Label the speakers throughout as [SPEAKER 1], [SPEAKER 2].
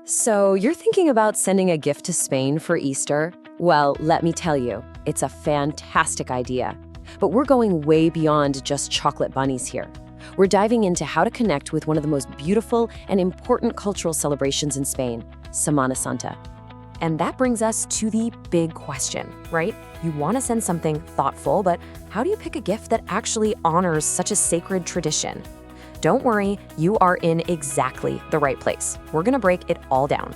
[SPEAKER 1] So, you're thinking about sending a gift to Spain for Easter? Well, let me tell you, it's a fantastic idea. But we're going way beyond just chocolate bunnies here. We're diving into how to connect with one of the most beautiful and important cultural celebrations in Spain, Semana Santa. And that brings us to the big question, right? You want to send something thoughtful, but how do you pick a gift that actually honors such a sacred tradition? Don't worry, you are in exactly the right place. We're gonna break it all down.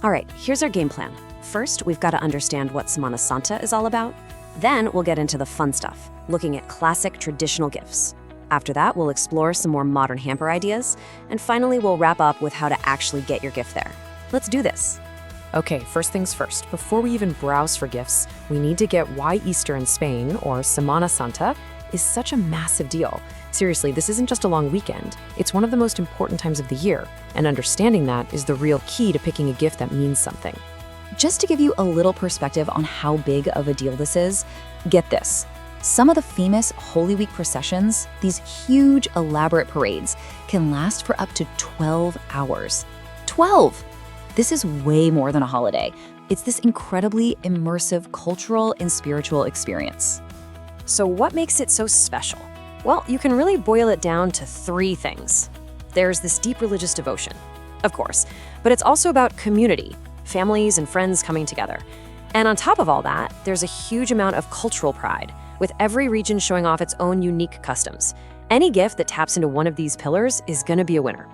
[SPEAKER 1] All right, here's our game plan. First, we've got to understand what Semana Santa is all about. Then we'll get into the fun stuff, looking at classic traditional gifts. After that, we'll explore some more modern hamper ideas. And finally, we'll wrap up with how to actually get your gift there. Let's do this.
[SPEAKER 2] Okay, first things first. Before we even browse for gifts, we need to get why Easter in Spain, or Semana Santa, is such a massive deal. Seriously, this isn't just a long weekend. It's one of the most important times of the year, and understanding that is the real key to picking a gift that means something.
[SPEAKER 3] Just to give you a little perspective on how big of a deal this is, get this. Some of the famous Holy Week processions, these huge, elaborate parades, can last for up to 12 hours. 12! This is way more than a holiday. It's this incredibly immersive cultural and spiritual experience.
[SPEAKER 1] So what makes it so special? Well, you can really boil it down to three things. There's this deep religious devotion, of course, but it's also about community, families and friends coming together. And on top of all that, there's a huge amount of cultural pride, with every region showing off its own unique customs. Any gift that taps into one of these pillars is gonna be a winner.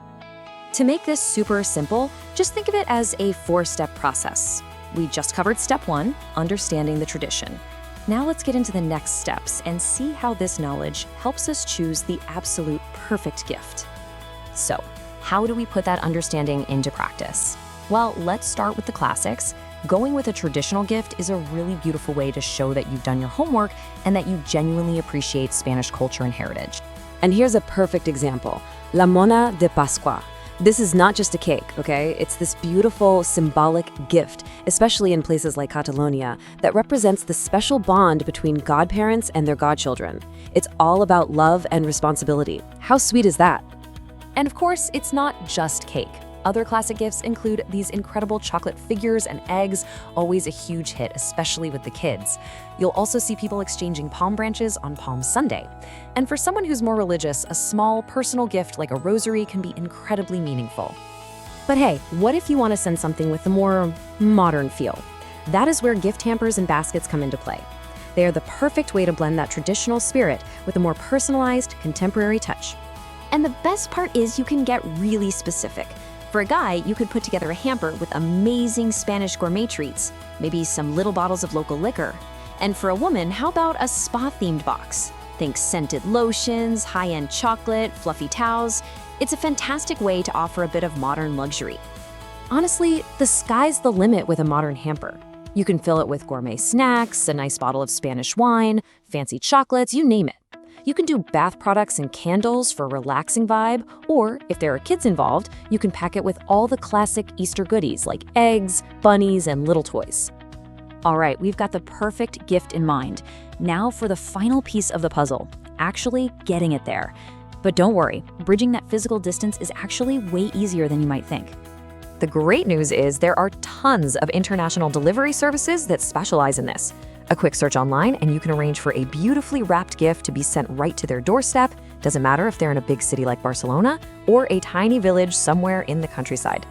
[SPEAKER 1] To make this super simple, just think of it as a 4-step process. We just covered step 1, understanding the tradition. Now let's get into the next steps and see how this knowledge helps us choose the absolute perfect gift. So, how do we put that understanding into practice? Well, let's start with the classics. Going with a traditional gift is a really beautiful way to show that you've done your homework and that you genuinely appreciate Spanish culture and heritage. And here's a perfect example, La Mona de Pascua. This is not just a cake, okay? It's this beautiful, symbolic gift, especially in places like Catalonia, that represents the special bond between godparents and their godchildren. It's all about love and responsibility. How sweet is that? And of course, it's not just cake. Other classic gifts include these incredible chocolate figures and eggs, always a huge hit, especially with the kids. You'll also see people exchanging palm branches on Palm Sunday. And for someone who's more religious, a small personal gift like a rosary can be incredibly meaningful. But hey, what if you want to send something with a more modern feel? That is where gift hampers and baskets come into play. They are the perfect way to blend that traditional spirit with a more personalized, contemporary touch. And the best part is you can get really specific. For a guy, you could put together a hamper with amazing Spanish gourmet treats, maybe some little bottles of local liquor. And for a woman, how about a spa-themed box? Think scented lotions, high-end chocolate, fluffy towels. It's a fantastic way to offer a bit of modern luxury. Honestly, the sky's the limit with a modern hamper. You can fill it with gourmet snacks, a nice bottle of Spanish wine, fancy chocolates, you name it. You can do bath products and candles for a relaxing vibe, or if there are kids involved, you can pack it with all the classic Easter goodies like eggs, bunnies, and little toys. All right, we've got the perfect gift in mind. Now for the final piece of the puzzle, actually getting it there. But don't worry, bridging that physical distance is actually way easier than you might think.
[SPEAKER 2] The great news is there are tons of international delivery services that specialize in this. A quick search online and you can arrange for a beautifully wrapped gift to be sent right to their doorstep. Doesn't matter if they're in a big city like Barcelona or a tiny village somewhere in the countryside.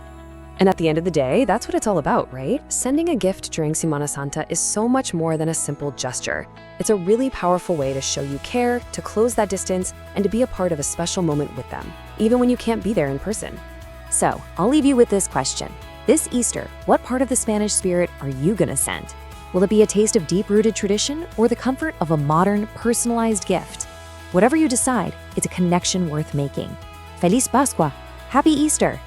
[SPEAKER 1] And at the end of the day, that's what it's all about, right? Sending a gift during Semana Santa is so much more than a simple gesture. It's a really powerful way to show you care, to close that distance, and to be a part of a special moment with them, even when you can't be there in person. So, I'll leave you with this question. This Easter, what part of the Spanish spirit are you gonna send? Will it be a taste of deep-rooted tradition or the comfort of a modern, personalized gift? Whatever you decide, it's a connection worth making. Feliz Pascua! Happy Easter!